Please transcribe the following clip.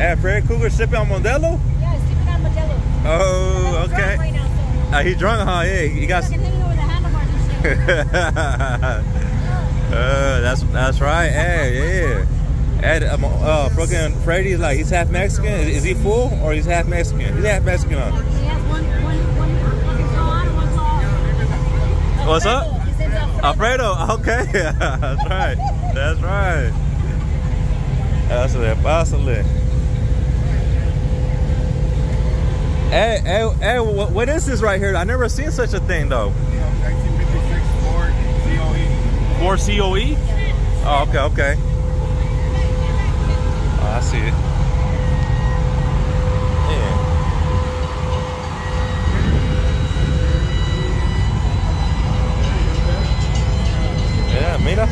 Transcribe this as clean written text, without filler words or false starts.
Hey, Freddy Krueger sipping on Modelo? Yeah, sipping on Modelo. Oh, okay. Right now, so. He drunk, huh? Yeah, he got. Fucking hanging over the handlebars and shit. That's right. Hey, yeah. Hey, fucking Freddy's like he's half Mexican. Is he full or he's half Mexican? He's half Mexican, huh? He has one claw on and one claw off. What's up? His name's Alfredo. Alfredo. Okay, that's right. That's right. Pásale. Hey, what is this right here? I never seen such a thing though. 1956 Ford COE. Ford COE? Oh, okay. Oh, I see it. Yeah. Yeah, mira.